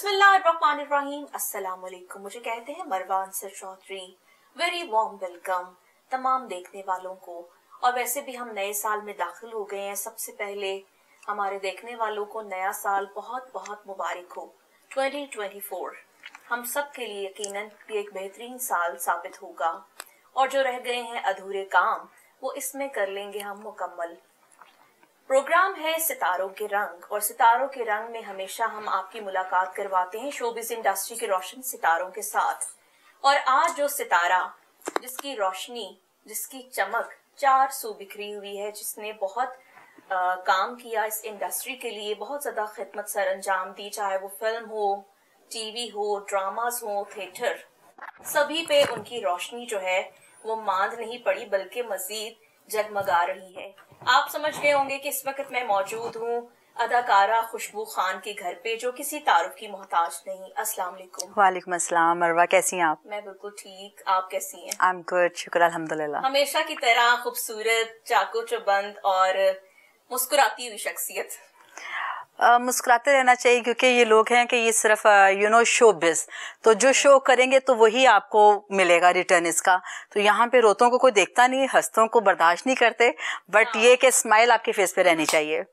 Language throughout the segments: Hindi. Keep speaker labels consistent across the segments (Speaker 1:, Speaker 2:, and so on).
Speaker 1: बिस्मिल्लाहिर्रहमानिर्रहीम। अस्सलाम वालेकुम। मुझे कहते हैं Marwa Ansar Chaudhry. Very warm welcome तमाम देखने वालों को। और वैसे भी हम नए साल में दाखिल हो गए हैं। सबसे पहले हमारे देखने वालों को नया साल बहुत बहुत मुबारक हो। 2024 हम सब के लिए यकीनन एक बेहतरीन साल साबित होगा और जो रह गए हैं अधूरे काम वो इसमें कर लेंगे हम मुकम्मल। प्रोग्राम है सितारों के रंग और सितारों के रंग में हमेशा हम आपकी मुलाकात करवाते हैं शोबिज़ इंडस्ट्री के रोशन सितारों के साथ। और आज जो सितारा जिसकी रोशनी जिसकी चमक चार सू बिखरी हुई है, जिसने बहुत काम किया इस इंडस्ट्री के लिए, बहुत ज्यादा खिदमत सर अंजाम दी, चाहे वो फिल्म हो, टीवी हो, ड्रामास हो, थिएटर, सभी पे उनकी रोशनी जो है वो मांद नहीं पड़ी बल्कि मजीद जगमगा रही है। आप समझ गए होंगे कि इस वक्त मैं मौजूद हूँ अदाकारा खुशबू खान के घर पे, जो किसी तारुफ की मोहताज नहीं। अस्सलाम वालेकुम।
Speaker 2: वालेकुम अस्सलाम। मरवा कैसी हैं आप?
Speaker 1: मैं बिल्कुल ठीक, आप कैसी हैं?
Speaker 2: आई एम गुड, शुक्र अल्हम्दुलिल्लाह।
Speaker 1: हमेशा की तरह खूबसूरत, चाको चौबंद और मुस्कुराती हुई शख्सियत।
Speaker 2: मुस्कुराते रहना चाहिए क्योंकि ये लोग हैं कि ये सिर्फ शोबिज़, तो जो शो करेंगे तो वही आपको मिलेगा रिटर्न इसका। तो यहाँ पे रोतों को कोई देखता नहीं, हंसतों को बर्दाश्त नहीं करते, बट ये कि स्माइल आपके फेस पे रहनी चाहिए।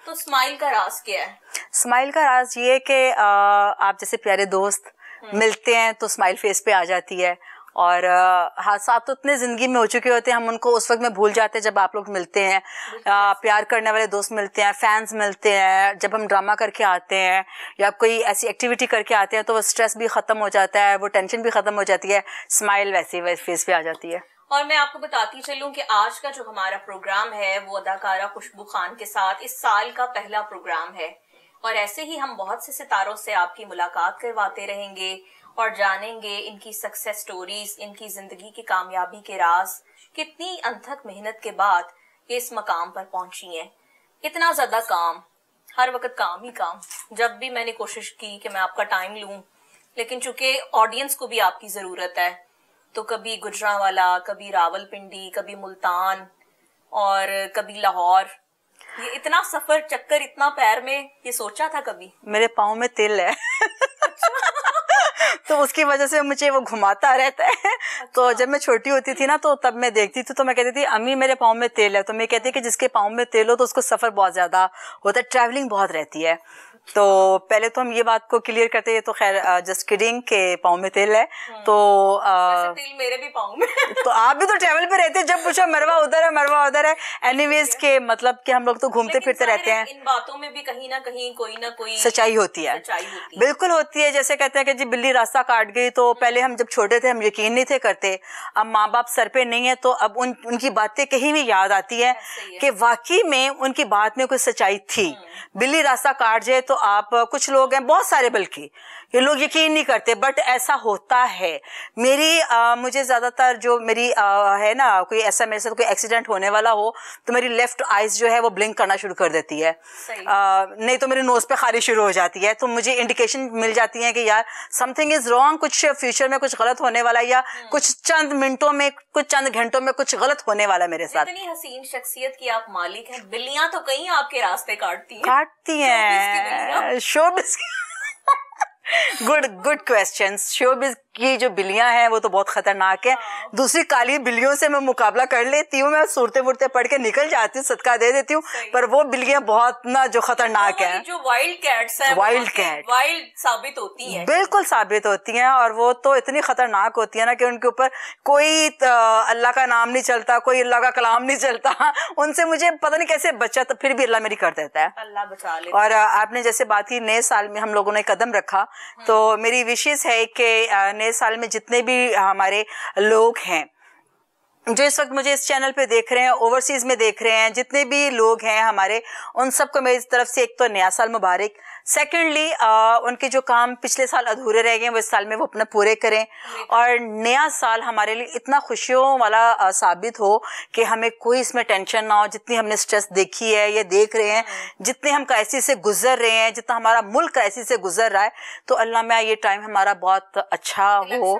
Speaker 1: तो स्माइल का राज क्या है?
Speaker 2: स्माइल का राज ये है कि आप जैसे प्यारे दोस्त मिलते हैं तो स्माइल फेस पे आ जाती है। और हादसात तो इतने जिंदगी में हो चुके होते हैं, हम उनको उस वक्त में भूल जाते हैं जब आप लोग मिलते हैं। प्यार करने वाले दोस्त मिलते हैं, फैंस मिलते हैं, जब हम ड्रामा करके आते हैं या कोई ऐसी एक्टिविटी करके आते हैं तो वो स्ट्रेस भी खत्म हो जाता है, वो टेंशन भी खत्म हो जाती है, स्माइल वैसे फेस पे आ जाती है।
Speaker 1: और मैं आपको बताती चलूं कि आज का जो हमारा प्रोग्राम है वो अदाकारा खुशबू खान के साथ इस साल का पहला प्रोग्राम है। और ऐसे ही हम बहुत से सितारों से आपकी मुलाकात करवाते रहेंगे और जानेंगे इनकी सक्सेस स्टोरीज, इनकी जिंदगी की कामयाबी के राज, कितनी अनथक मेहनत के बाद ये इस मकाम पर पहुंची हैं। इतना ज्यादा काम, हर वक्त काम ही काम। जब भी मैंने कोशिश की कि मैं आपका टाइम लूं, लेकिन चूंकि ऑडियंस को भी आपकी जरूरत है, तो कभी गुजरांवाला, कभी रावलपिंडी, कभी मुल्तान और कभी लाहौर, ये इतना सफर चक्कर, इतना पैर में, ये सोचा था कभी?
Speaker 2: मेरे पाँव में तिल है तो उसकी वजह से मुझे वो घुमाता रहता है। अच्छा। तो जब मैं छोटी होती थी ना तो तब मैं देखती थी तो मैं कहती थी अम्मी मेरे पाँव में तेल है, तो मैं कहती कि जिसके पाँव में तेल हो तो उसको सफर बहुत ज्यादा होता है, ट्रैवलिंग बहुत रहती है। तो पहले तो हम ये बात को क्लियर करते हैं, तो खैर जस्ट किडिंग के पाँव में तेल है। तो
Speaker 1: तेल मेरे भी पाँव में
Speaker 2: तो आप भी तो ट्रैवल पे रहते हैं, जब पूछो मरवा उधर है, मरवा उधर है। एनीवेज के मतलब कि हम लोग तो घूमते फिरते रहते हैं।
Speaker 1: इन बातों में भी कहीं ना कहीं कोई ना कोई
Speaker 2: सच्चाई होती है, बिल्कुल होती है। जैसे कहते हैं कि जी बिल्ली रास्ता काट गई, तो पहले हम जब छोटे थे हम यकीन नहीं थे करते, अब माँ बाप सर पे नहीं है तो अब उनकी बातें कहीं भी याद आती है कि वाकई में उनकी बात में कोई सच्चाई थी। बिल्ली रास्ता काट जाए तो आप, कुछ लोग हैं, बहुत सारे बल्कि ये लोग यकीन नहीं करते, बट ऐसा होता है। मुझे ज्यादातर जो मेरी है ना, कोई ऐसा मेरे साथ कोई एक्सीडेंट होने वाला हो तो मेरी लेफ्ट आइज जो है वो ब्लिंक करना शुरू कर देती है, नहीं तो मेरे नोज पे खारिश शुरू हो जाती है। तो मुझे इंडिकेशन मिल जाती है कि यार समथिंग इज रॉन्ग, कुछ फ्यूचर में कुछ गलत होने वाला है, या कुछ चंद मिनटों में, कुछ चंद घंटों में कुछ गलत होने वाला है मेरे साथ।
Speaker 1: इतनी हसीन शख्सियत की आप मालिक हैं, बिल्लियां तो कहीं आपके रास्ते काटती
Speaker 2: हैं शोबिज़ गुड क्वेश्चंस। शोबिज़ की जो बिल्लियां हैं वो तो बहुत खतरनाक है। दूसरी काली बिल्लियों से मैं मुकाबला कर लेती हूँ, मैं सूरते वुरते पढ़ के निकल जाती हूँ, सदका दे देती हूँ, पर वो बिल्लियां बहुत ना जो खतरनाक हैं,
Speaker 1: जो वाइल्ड कैट्स हैं, वाइल्ड साबित होती हैं,
Speaker 2: बिल्कुल साबित होती हैं। और वो तो इतनी खतरनाक होती है ना कि उनके ऊपर कोई अल्लाह का नाम नहीं चलता, कोई अल्लाह का कलाम नहीं चलता। उनसे मुझे पता नहीं कैसे बचा, तो फिर भी अल्लाह मेरी कर देता है,
Speaker 1: अल्लाह बचा लेता है।
Speaker 2: और आपने जैसे बात की नए साल में हम लोगों ने कदम रखा, तो मेरी विशेष है कि नए साल में जितने भी हमारे लोग हैं जो इस वक्त मुझे इस चैनल पे देख रहे हैं, ओवरसीज में देख रहे हैं, जितने भी लोग हैं हमारे, उन सबको मेरी तरफ से एक तो नया साल मुबारक। सेकेंडली उनके जो काम पिछले साल अधूरे रह गए वो इस साल में वो अपने पूरे करें, और नया साल हमारे लिए इतना खुशियों वाला साबित हो कि हमें कोई इसमें टेंशन ना हो। जितनी हमने स्ट्रेस देखी है, ये देख रहे हैं, जितने हम क्राइसिस से गुजर रहे हैं, जितना हमारा मुल्क क्राइसिस से गुजर रहा है, तो अल्लाह में ये टाइम हमारा बहुत अच्छा हो,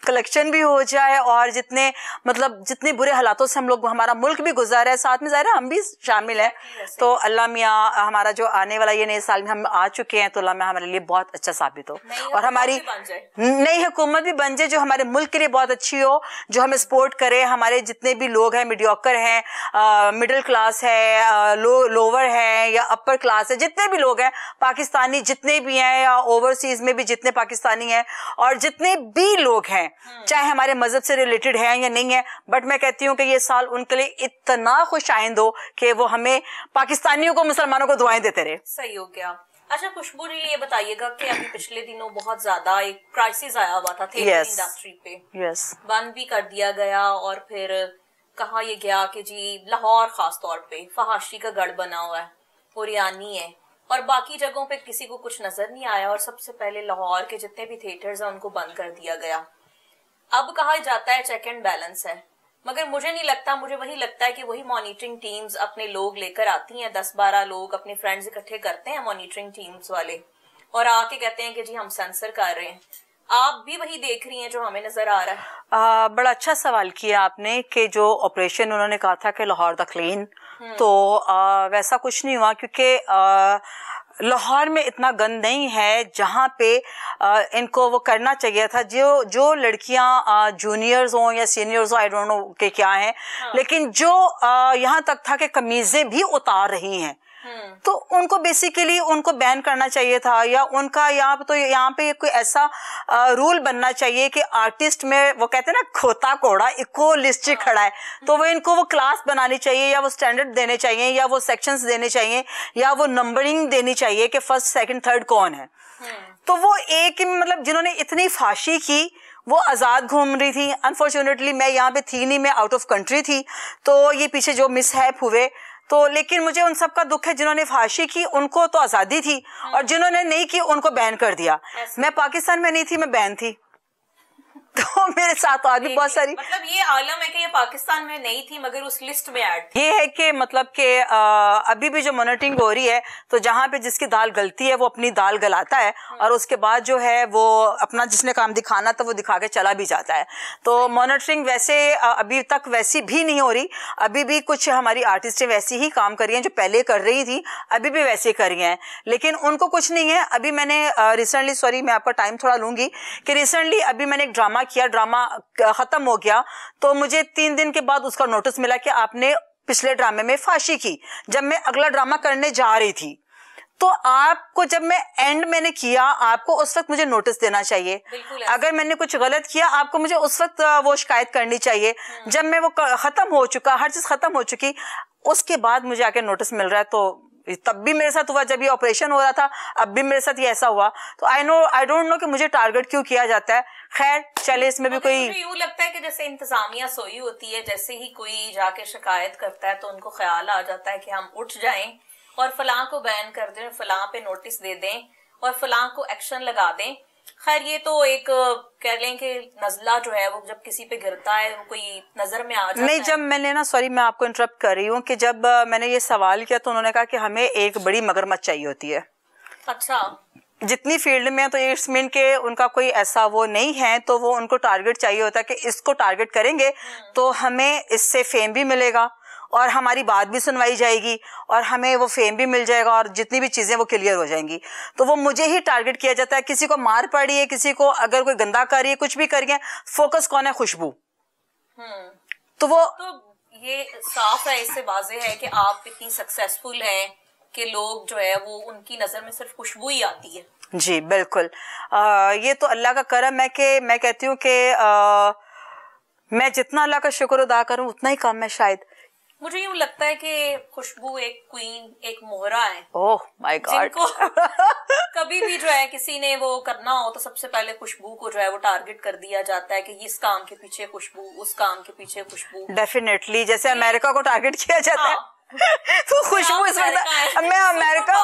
Speaker 2: कलेक्शन भी हो जाए और जितने मतलब जितने बुरे हालातों से हम लोग हमारा मुल्क भी गुजर है, साथ में ज़ाहिर है हम भी शामिल हैं। तो अल्लाह मियाँ हमारा जो आने वाला ये नए साल में हम आ चुके हैं, तो अल्लाह मियाँ हमारे लिए बहुत अच्छा साबित हो और हमारी नई हुकूमत भी बन जाए जो हमारे मुल्क के लिए बहुत अच्छी हो, जो हमें सपोर्ट करे। हमारे जितने भी लोग हैं, मीडियोकर हैं, मिडिल क्लास है, लोअर है या अपर क्लास है, जितने भी लोग हैं पाकिस्तानी जितने भी हैं या ओवरसीज में भी जितने पाकिस्तानी हैं और जितने भी लोग हैं, चाहे हमारे मजहब से रिलेटेड हैं या नहीं है, बट मैं कहती हूँ कि ये साल उनके लिए इतना खुशाइंद हो कि वो हमें पाकिस्तानियों को, मुसलमानों को दुआएं देते रहे।
Speaker 1: सही हो गया। अच्छा खुशबू जी, ये बताइएगा कि अभी पिछले दिनों बहुत ज्यादा एक क्राइसिस आया हुआ था थिएटर इंडस्ट्री पे। बंद भी कर दिया गया और फिर कहा ये गया कि जी लाहौर खास तौर पे फहाशी का गढ़ बना हुआ है, ओरियानी है, और बाकी जगहों पे किसी को कुछ नजर नहीं आया और सबसे पहले लाहौर के जितने भी थिएटर्स हैं उनको बंद कर दिया गया। अब कहा जाता है चेक एंड बैलेंस है, मगर मुझे नहीं लगता, मुझे वही लगता है कि वही मॉनिटरिंग टीम्स अपने लोग लेकर आती हैं, 10-12 लोग अपने फ्रेंड्स इकट्ठे करते हैं मॉनिटरिंग टीम्स वाले, और आके कहते हैं कि जी हम सेंसर कर रहे हैं। आप भी वही देख रही हैं जो हमें नजर आ रहा है?
Speaker 2: बड़ा अच्छा सवाल किया आपने कि जो ऑपरेशन उन्होंने कहा था कि लाहौर द क्लीन, तो वैसा कुछ नहीं हुआ, क्योंकि लाहौर में इतना गंद नहीं है जहाँ पे इनको वो करना चाहिए था। जो लड़कियां जूनियर्स हों या सीनियर्स हों, आई डोंट नो के क्या हैं, लेकिन जो यहाँ तक था कि कमीजें भी उतार रही हैं, तो उनको बेसिकली उनको बैन करना चाहिए था, या उनका यहाँ पे कोई ऐसा रूल बनना चाहिए कि आर्टिस्ट में वो कहते हैं ना खोता कोड़ा इक्वलिस्टिक खड़ा है, तो वो इनको वो क्लास बनानी चाहिए या वो स्टैंडर्ड देने चाहिए या वो सेक्शंस देने चाहिए या वो नंबरिंग देनी चाहिए कि फर्स्ट सेकंड थर्ड कौन है। तो वो एक मतलब जिन्होंने इतनी फाशी की वो आज़ाद घूम रही थी। अनफॉर्चुनेटली मैं यहाँ पे थी नहीं, मैं आउट ऑफ कंट्री थी, तो ये पीछे जो मिसहैप हुए, तो लेकिन मुझे उन सब का दुख है जिन्होंने फांसी की, उनको तो आज़ादी थी, और जिन्होंने नहीं की उनको बैन कर दिया। मैं पाकिस्तान में नहीं थी, मैं बैन थी, तो मेरे साथ और भी बहुत सारी,
Speaker 1: मतलब ये आलम है कि ये पाकिस्तान में नहीं थी मगर उस लिस्ट में ऐड थी।
Speaker 2: ये है कि मतलब कि अभी भी जो मॉनिटरिंग हो रही है, तो जहाँ पे जिसकी दाल गलती है वो अपनी दाल गलाता है और उसके बाद जो है वो अपना जिसने काम दिखाना था वो दिखा के चला भी जाता है। तो मॉनिटरिंग वैसे अभी तक वैसी भी नहीं हो रही, अभी भी कुछ हमारी आर्टिस्टें वैसी ही काम कर रही हैं जो पहले कर रही थी, अभी भी वैसे कर रही हैं, लेकिन उनको कुछ नहीं है। अभी मैंने रिसेंटली, सॉरी मैं आपका टाइम थोड़ा लूंगी, कि रिसेंटली अभी मैंने एक ड्रामा किया, ड्रामा खत्म हो गया, तो मुझे 3 दिन के बाद उसका नोटिस मिला कि आपने पिछले ड्रामे में फांसी की। जब मैं अगला ड्रामा करने जा रही थी, तो आपको जब मैं एंड मैंने किया, आपको उस वक्त मुझे नोटिस देना चाहिए। अगर मैंने कुछ गलत किया, आपको मुझे उस वक्त वो शिकायत करनी चाहिए। जब मैं वो खत्म हो चुका, हर चीज खत्म हो चुकी, उसके बाद मुझे आके नोटिस मिल रहा है। तो तब भी मेरे साथ हुआ जब ये ऑपरेशन हो रहा था, अब भी मेरे साथ ये ऐसा हुआ। तो आई डोंट नो कि मुझे टारगेट क्यों किया जाता है। खैर चले, इसमें भी कोई,
Speaker 1: मुझे यूं लगता है कि जैसे इंतजामिया सोई होती है, जैसे ही कोई जाके शिकायत करता है तो उनको ख्याल आ जाता है कि हम उठ जाएं और फलां को बैन कर दें, फलां पे नोटिस दे दें और फलां को एक्शन लगा दें। खैर ये तो एक कह लें कि नजला जो है वो जब किसी पे गिरता है वो कोई नजर में आ जाता
Speaker 2: नहीं, जब मैंने ना, सॉरी मैं आपको इंटरप्ट कर रही हूँ, कि जब मैंने ये सवाल किया तो उन्होंने कहा कि हमें एक बड़ी मगरमच्छ चाहिए होती है।
Speaker 1: अच्छा,
Speaker 2: जितनी फील्ड में, तो इट्स मीन के उनका कोई ऐसा वो नहीं है, तो वो उनको टारगेट चाहिए होता है कि इसको टारगेट करेंगे तो हमें इससे फेम भी मिलेगा और हमारी बात भी सुनवाई जाएगी और हमें वो फेम भी मिल जाएगा और जितनी भी चीजें वो क्लियर हो जाएंगी। तो वो मुझे ही टारगेट किया जाता है। किसी को मार पड़ी है, किसी को अगर कोई गंदा कर रही है, कुछ भी कर रही है, फोकस कौन है? खुशबू। तो वो
Speaker 1: तो ये साफ है, इससे वाज़ेह है कि आप इतनी सक्सेसफुल हैं कि लोग जो है वो उनकी नजर में सिर्फ खुशबू ही आती है।
Speaker 2: जी बिल्कुल, ये तो अल्लाह का करम है कि मैं कहती हूँ कि मैं जितना अल्लाह का शुक्र अदा करूँ उतना ही कम है शायद।
Speaker 1: मुझे यूं लगता है कि खुशबू एक क्वीन, एक मोहरा है।
Speaker 2: Oh my God.
Speaker 1: जिनको कभी भी जो है किसी ने वो करना हो तो सबसे पहले खुशबू को जो है वो टारगेट कर दिया जाता है कि इस काम के पीछे खुशबू, उस काम के पीछे खुशबू।
Speaker 2: डेफिनेटली, जैसे अमेरिका को टारगेट किया जाता है। तो खुशबू इस वक्त, मैं अमेरिका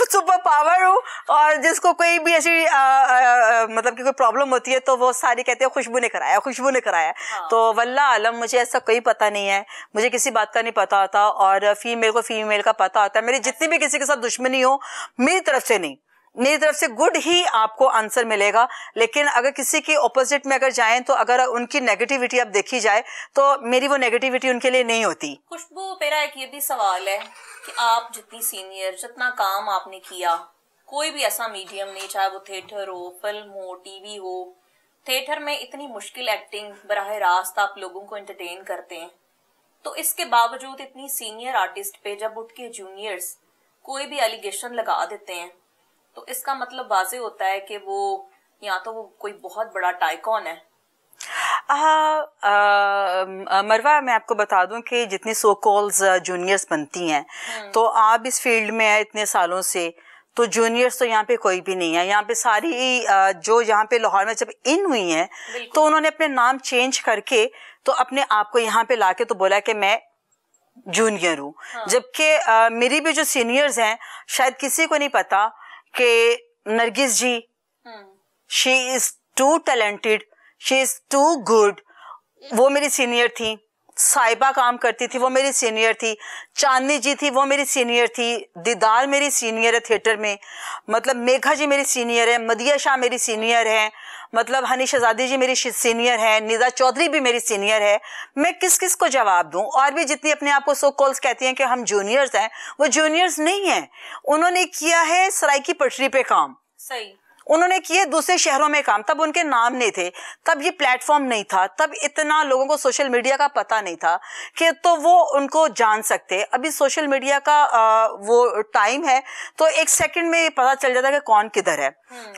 Speaker 2: सुपर पावर हूँ और जिसको कोई भी ऐसी मतलब कि कोई प्रॉब्लम होती है तो वो सारी कहते हैं खुशबू ने कराया, खुशबू ने कराया। तो वल्लाह आलम, मुझे ऐसा कोई पता नहीं है, मुझे किसी बात का नहीं पता होता और फीमेल को फीमेल का पता होता है। मेरी जितनी भी किसी के साथ दुश्मनी हो मेरी तरफ से नहीं, मेरी तरफ से गुड ही आपको आंसर मिलेगा। लेकिन अगर किसी की ऑपोजिट में अगर जाएं तो अगर उनकी नेगेटिविटी अब देखी जाए तो मेरी वो नेगेटिविटी उनके लिए नहीं होती।
Speaker 1: खुशबू, मेरा एक ये भी सवाल है कि आप जितनी सीनियर, जितना काम आपने किया, कोई भी ऐसा मीडियम नहीं, चाहे वो थिएटर हो, फिल्म हो, टीवी हो, थिएटर में इतनी मुश्किल एक्टिंग बराह रास्त आप लोगों को एंटरटेन करते हैं, तो इसके बावजूद इतनी सीनियर आर्टिस्ट पे जब उठ के जूनियर्स कोई भी एलिगेशन लगा देते हैं तो इसका मतलब वाजे होता है कि वो या तो वो कोई बहुत बड़ा टाइकॉन है।
Speaker 2: मरवा, मैं आपको बता दूं कि जितनी सो कॉल्स जूनियर्स बनती हैं तो आप इस फील्ड में है इतने सालों से, तो जूनियर्स तो यहाँ पे कोई भी नहीं है। यहाँ पे सारी जो यहाँ पे लाहौर में जब इन हुई हैं तो उन्होंने अपने नाम चेंज करके तो अपने आप को यहाँ पे लाके तो बोला कि मैं जूनियर हूँ। जबकि मेरी भी जो सीनियर्स हैं शायद किसी को नहीं पता कि Nargis ji, she is too talented, she is too good, वो मेरी सीनियर थी। साहिबा काम करती थी, वो मेरी सीनियर थी। चांदनी जी थी, वो मेरी सीनियर थी। दीदार मेरी सीनियर है थिएटर में, मतलब मेघा जी मेरी सीनियर है। मदिया शाह मेरी सीनियर है, मतलब हनी शहजादी जी मेरी सीनियर है। निदा चौधरी भी मेरी सीनियर है। मैं किस किस को जवाब दूं? और भी जितनी अपने आप को सो कॉल्स कहती हैं कि हम जूनियर्स हैं, वो जूनियर्स नहीं हैं। उन्होंने किया है सराय की पटरी पे काम,
Speaker 1: सही,
Speaker 2: उन्होंने किए दूसरे शहरों में काम, तब उनके नाम नहीं थे, तब ये प्लेटफॉर्म नहीं था, तब इतना लोगों को सोशल मीडिया का पता नहीं था कि तो वो उनको जान सकते। अभी सोशल मीडिया का वो टाइम है तो एक सेकंड में पता चल जाता है कि कौन किधर है,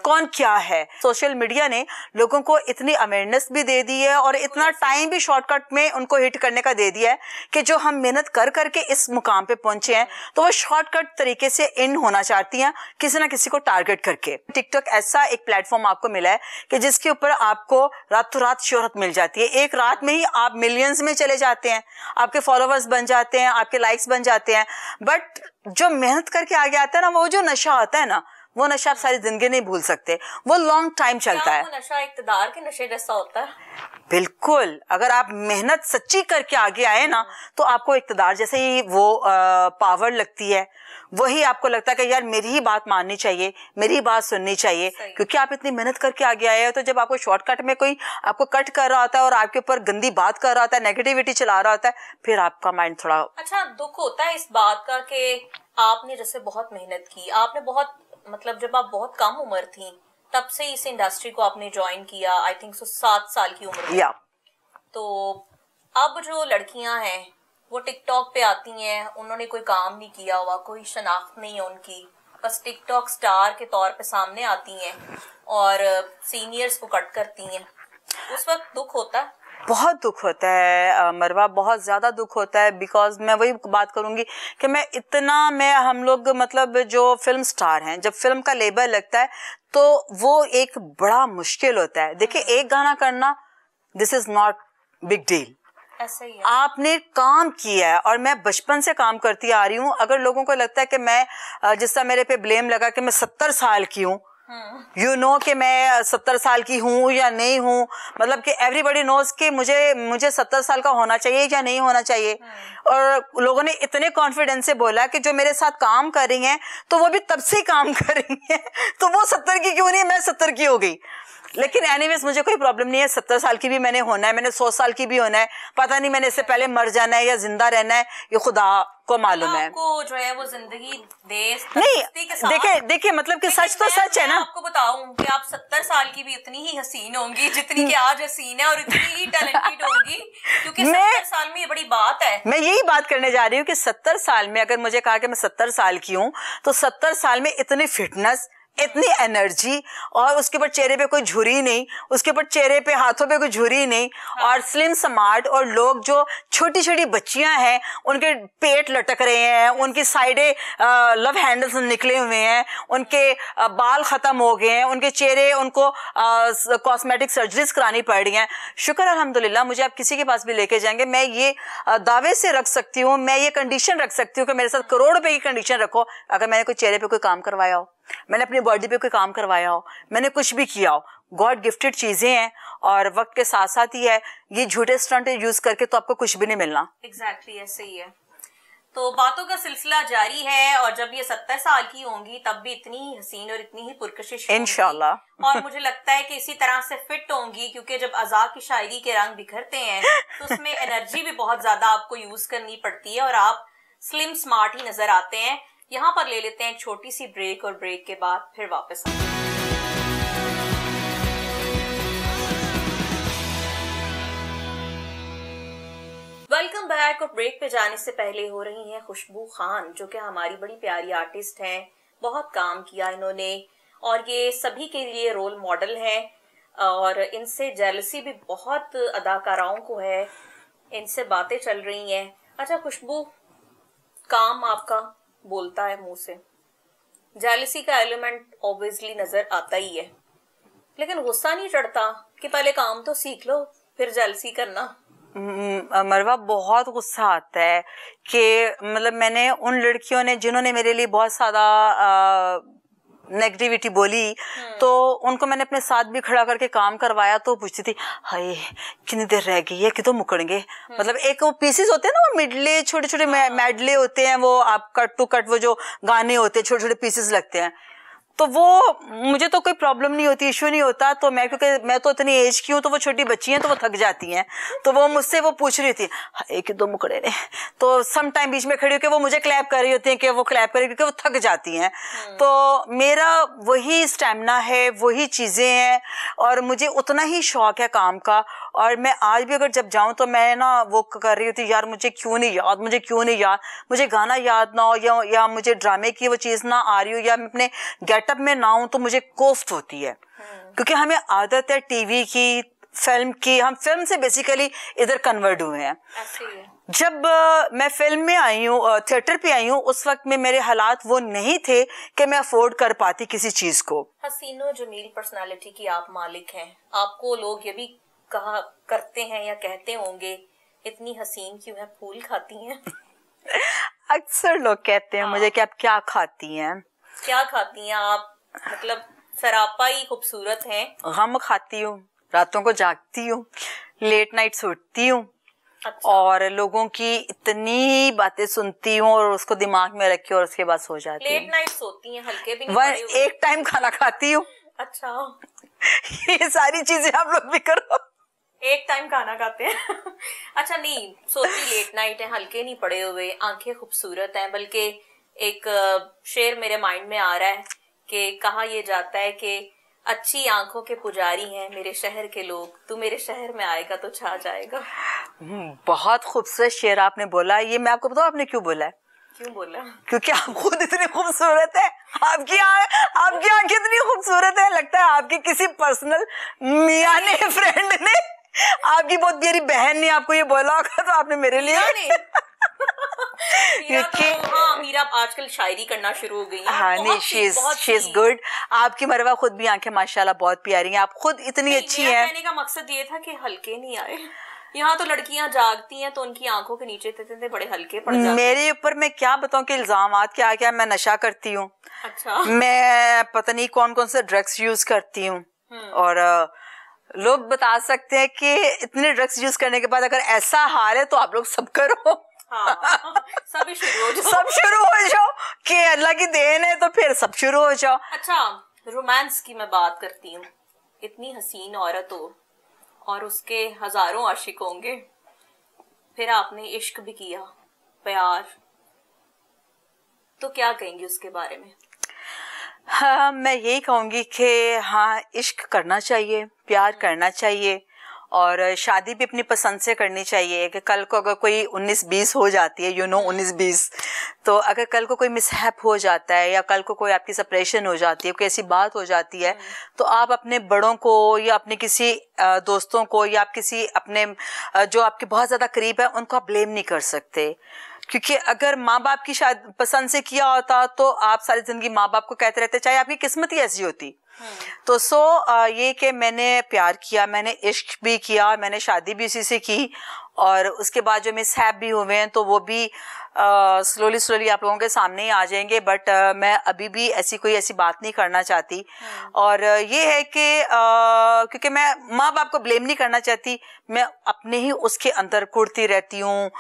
Speaker 2: कौन क्या है। सोशल मीडिया ने लोगों को इतनी अवेयरनेस भी दे दी है और इतना टाइम भी शॉर्टकट में उनको हिट करने का दे दिया है कि जो हम मेहनत कर करके इस मुकाम पे पहुंचे हैं तो वो शॉर्टकट तरीके से इन होना चाहती हैं, किसी ना किसी को टारगेट करके। टिकटॉक ऐसा एक प्लेटफॉर्म आपको मिला है कि जिसके ऊपर आपको रातों रात शोहरत मिल जाती है। एक रात में ही आप मिलियंस में चले जाते हैं, आपके फॉलोवर्स बन जाते हैं, आपके लाइक्स बन जाते हैं। बट जो मेहनत करके आगे आता है ना, वो जो नशा होता है ना, वो नशा आप सारी जिंदगी नहीं भूल सकते, वो लॉन्ग टाइम चलता है।
Speaker 1: वो नशा इक़्तिदार के नशे जैसा होता है।
Speaker 2: बिल्कुल, अगर आप मेहनत सच्ची करके आगे आए ना तो आपको इक़्तिदार जैसे ही वो पावर लगती है, वही आपको लगता है कि यार मेरी ही बात माननी चाहिए, मेरी ही बात सुननी चाहिए, क्योंकि आप इतनी मेहनत करके आगे आए हो। तो जब आपको शॉर्टकट में कोई आपको कट कर रहा होता है और आपके ऊपर गंदी बात कर रहा होता है, नेगेटिविटी चला रहा होता है, फिर आपका माइंड थोड़ा
Speaker 1: अच्छा दुख होता है इस बात का कि आपने जैसे बहुत मेहनत की, आपने बहुत, मतलब जब आप बहुत कम उम्र थी तब से इस इंडस्ट्री को आपने ज्वाइन किया, आई थिंक 7 साल की उम्र में। तो अब जो लड़कियां हैं वो टिकटॉक पे आती हैं, उन्होंने कोई काम नहीं किया हुआ, कोई शनाख्त नहीं है उनकी, बस टिकटॉक स्टार के तौर पे सामने आती हैं और सीनियर्स को कट करती हैं, उस वक्त दुख होता है?
Speaker 2: बहुत दुख होता है मरवा, बहुत ज्यादा दुख होता है। बिकॉज मैं वही बात करूंगी कि मैं हम लोग मतलब जो फिल्म स्टार हैं, जब फिल्म का लेबल लगता है तो वो एक बड़ा मुश्किल होता है। देखिए, एक गाना करना this is not big deal,
Speaker 1: ऐसा ही है।
Speaker 2: आपने काम किया है और मैं बचपन से काम करती आ रही हूँ। अगर लोगों को लगता है कि मैं जिस तरह मेरे पे ब्लेम लगा कि मैं 70 साल की हूँ, यू नो कि मैं 70 साल की हूँ या नहीं हूँ, मतलब कि एवरीबॉडी नोज कि मुझे 70 साल का होना चाहिए या नहीं होना चाहिए। और लोगों ने इतने कॉन्फिडेंस से बोला कि जो मेरे साथ काम कर रही हैं तो वो भी तब से काम कर रही हैं, तो वो 70 की क्यों नहीं, मैं 70 की हो गई। लेकिन एनीवेज मुझे कोई प्रॉब्लम नहीं है, 70 साल की भी मैंने होना है, मैंने 100 साल की भी होना है। पता नहीं मैंने इससे पहले मर जाना है या जिंदा रहना है, ये खुदा को मालूम है।
Speaker 1: आपको जो है वो जिंदगी दे
Speaker 2: नहीं, देखिए मतलब कि सच तो सच है ना।
Speaker 1: आपको बताऊं कि आप 70 साल की भी उतनी ही हसीन होंगी जितनी कि आज हसीन है, और इतनी ही टैलेंटेड होंगी, क्योंकि 70 साल में ये बड़ी बात है।
Speaker 2: मैं यही बात करने जा रही हूँ कि 70 साल में अगर मुझे कहा कि मैं 70 साल की हूँ तो 70 साल में इतनी फिटनेस, इतनी एनर्जी, और उसके ऊपर चेहरे पे कोई झुर्री नहीं, उसके ऊपर चेहरे पे हाथों पे कोई झुर्री नहीं, और स्लिम स्मार्ट। और लोग जो छोटी छोटी बच्चियां हैं उनके पेट लटक रहे हैं, उनकी साइडें लव हैंडल्स निकले हुए हैं, उनके बाल खत्म हो गए हैं, उनके चेहरे, उनको कॉस्मेटिक सर्जरीज करानी पड़ रही हैं। शुक्र अल्हम्दुलिल्लाह, मुझे आप किसी के पास भी लेके जाएंगे, मैं ये दावे से रख सकती हूँ, मैं ये कंडीशन रख सकती हूँ कि मेरे साथ करोड़ रुपए की कंडीशन रखो, अगर मैंने कोई चेहरे पे कोई काम करवाया हो, मैंने अपनी बॉडी पे कोई काम करवाया हो, मैंने कुछ भी किया हो। गॉड गिफ्टेड चीजें हैं और वक्त के साथ साथ ही है, ये झूठे स्टंट यूज करके तो आपको कुछ भी नहीं मिलना।
Speaker 1: एग्जैक्टली ऐसे ही है। तो बातों का सिलसिला जारी है और जब ये 70 साल की होंगी तब भी इतनी हसीन और इतनी ही पुरकशिश
Speaker 2: इंशाल्लाह।
Speaker 1: और मुझे लगता है कि इसी तरह से फिट होंगी, क्योंकि जब अज़ा की शायरी के रंग बिखरते हैं तो उसमें एनर्जी भी बहुत ज्यादा आपको यूज करनी पड़ती है और आप स्लिम स्मार्ट ही नजर आते हैं। यहाँ पर ले लेते हैं एक छोटी सी ब्रेक और ब्रेक के बाद फिर वापस आते हैं। Welcome back. और ब्रेक पे जाने से पहले हो रही हैं खुशबू खान, जो कि हमारी बड़ी प्यारी आर्टिस्ट हैं, बहुत काम किया इन्होंने और ये सभी के लिए रोल मॉडल हैं और इनसे जेलसी भी बहुत अदाकाराओं को है, इनसे बातें चल रही हैं। अच्छा खुशबू, काम आपका बोलता है मुंह से, जेलसी का एलिमेंट ऑब्वियसली नजर आता ही है, लेकिन गुस्सा नहीं चढ़ता कि पहले काम तो सीख लो फिर जेलसी करना?
Speaker 2: मरवा, बहुत गुस्सा आता है कि मतलब मैंने उन लड़कियों ने जिन्होंने मेरे लिए बहुत ज्यादा नेगेटिविटी बोली तो उनको मैंने अपने साथ भी खड़ा करके काम करवाया तो पूछती थी हाय कितनी देर रह गई है कि तो मुकरेंगे। मतलब एक वो पीसेस होते हैं ना, वो मिडले छोटे छोटे मेडले होते हैं, वो आप कट टू कट वो जो गाने होते हैं छोटे छोटे पीसेस लगते हैं, तो वो मुझे तो कोई प्रॉब्लम नहीं होती, इश्यू नहीं होता। तो मैं, क्योंकि मैं तो इतनी एज की हूँ, तो वो छोटी बच्ची हैं तो वो थक जाती हैं, तो वो मुझसे वो पूछ रही थी एक दो मुकड़े ने, तो सम टाइम बीच में खड़ी होकर वो मुझे क्लैप कर रही होती हैं कि वो क्लैप करें, क्योंकि वो थक जाती हैं। तो मेरा वही स्टैमिना है, वही चीज़ें हैं और मुझे उतना ही शौक है काम का। और मैं आज भी अगर जब जाऊँ तो मैं ना वो कर रही होती यार मुझे क्यों नहीं याद, मुझे क्यों नहीं याद, मुझे गाना याद ना हो या मुझे ड्रामे की वो चीज़ ना आ रही हो या मैं अपने गेटअप में ना हूं तो मुझे कोफ्त होती है, क्योंकि हमें आदत है टीवी की, फिल्म की, हम फिल्म से बेसिकली इधर कन्वर्ट हुए हैं। जब मैं फिल्म में आई हूँ, थिएटर पे आई हूँ, उस वक्त में मेरे हालात वो नहीं थे कि मैं अफोर्ड कर पाती किसी चीज को।
Speaker 1: हसीनो जमील पर्सनालिटी की आप मालिक हैं, आपको लोग ये भी कहा करते हैं या कहते होंगे इतनी हसीन क्यों है, फूल खाती हैं?
Speaker 2: अक्सर लोग कहते हैं मुझे कि आप क्या खाती हैं,
Speaker 1: क्या खाती हैं आप? मतलब सरापा ही खूबसूरत हैं।
Speaker 2: गम खाती हूँ, रातों को जागती हूँ, लेट नाइट सोती हूँ।
Speaker 1: अच्छा।
Speaker 2: और लोगों की इतनी बातें सुनती हूँ और उसको दिमाग में रखी और उसके बाद सो जाती हूँ।
Speaker 1: लेट नाइट सोती हैं, हल्के भी नहीं पड़े हुए?
Speaker 2: एक टाइम खाना खाती हूँ।
Speaker 1: अच्छा।
Speaker 2: ये सारी चीजें आप लोग भी करो।
Speaker 1: एक टाइम खाना खाते हैं। अच्छा, नहीं सोती लेट नाइट है, हल्के नहीं पड़े हुए, आंखें खूबसूरत हैं। बल्कि एक शेर मेरे माइंड में आ रहा है कि कहा यह जाता है कि अच्छी आंखों के पुजारी हैं मेरे शहर के लोग, तू मेरे शहर में आएगा तो छा जाएगा।
Speaker 2: बहुत खूबसूरत शेर आपने बोला। ये मैं आपको बताऊं आपने क्यों बोला है?
Speaker 1: क्यों बोला?
Speaker 2: क्योंकि आप खुद इतनी खूबसूरत है, आपकी आंखें इतनी खूबसूरत है, लगता है आपके किसी पर्सनल मियां ने, फ्रेंड ने, आपकी बहुत प्यारी बहन ने आपको ये बोला होगा, तो आपने मेरे लिए
Speaker 1: मीरा आजकल शायरी करना शुरू हो गई है।
Speaker 2: हाँ नहीं, शी इज गुड। आपकी मरवा खुद भी आंखें माशाल्लाह बहुत प्यारी हैं, आप खुद इतनी अच्छी हैं।
Speaker 1: कहने का मकसद ये था कि हल्के नहीं आए। यहाँ तो लड़कियां जागती हैं तो उनकी आंखों के नीचे थे बड़े हल्के पड़ जाते। मेरे
Speaker 2: ऊपर मैं क्या बताऊं कि इल्जामात क्या क्या, मैं नशा करती हूँ।
Speaker 1: अच्छा।
Speaker 2: मैं पता नहीं कौन कौन से ड्रग्स यूज करती हूँ और लोग बता सकते हैं कि इतने ड्रग्स यूज करने के बाद अगर ऐसा हाल है तो आप लोग सब करो।
Speaker 1: हाँ, सब
Speaker 2: शुरू हो जाओ कि अल्लाह की देन है तो फिर सब शुरू हो जाओ।
Speaker 1: अच्छा, रोमांस की मैं बात करती हूँ। इतनी हसीन औरत हो और उसके हजारों आशिक होंगे, फिर आपने इश्क भी किया, प्यार, तो क्या कहेंगे उसके बारे में?
Speaker 2: हाँ, मैं यही कहूँगी कि हाँ, इश्क करना चाहिए, प्यार करना चाहिए और शादी भी अपनी पसंद से करनी चाहिए। कि कल को अगर कोई 19-20 हो जाती है, 19-20, तो अगर कल को कोई मिसहैप हो जाता है या कल को कोई आपकी सेपरेशन हो जाती है, कोई ऐसी बात हो जाती है, तो आप अपने बड़ों को या अपने किसी दोस्तों को या आप किसी अपने जो आपके बहुत ज़्यादा करीब है उनको आप ब्लेम नहीं कर सकते। क्योंकि अगर माँ बाप की शादी पसंद से किया होता तो आप सारी जिंदगी माँ बाप को कहते रहते, चाहे आपकी किस्मत ही ऐसी होती। तो ये कि मैंने प्यार किया, मैंने इश्क भी किया, मैंने शादी भी उसी से की और उसके बाद जो मिसहैप भी हुए हैं तो वो भी स्लोली आप लोगों के सामने ही आ जाएंगे, बट मैं अभी भी कोई ऐसी बात नहीं करना चाहती। और ये है कि क्योंकि मैं माँ बाप को ब्लेम नहीं करना चाहती, मैं अपने ही उसके अंदर कुड़ती रहती हूँ,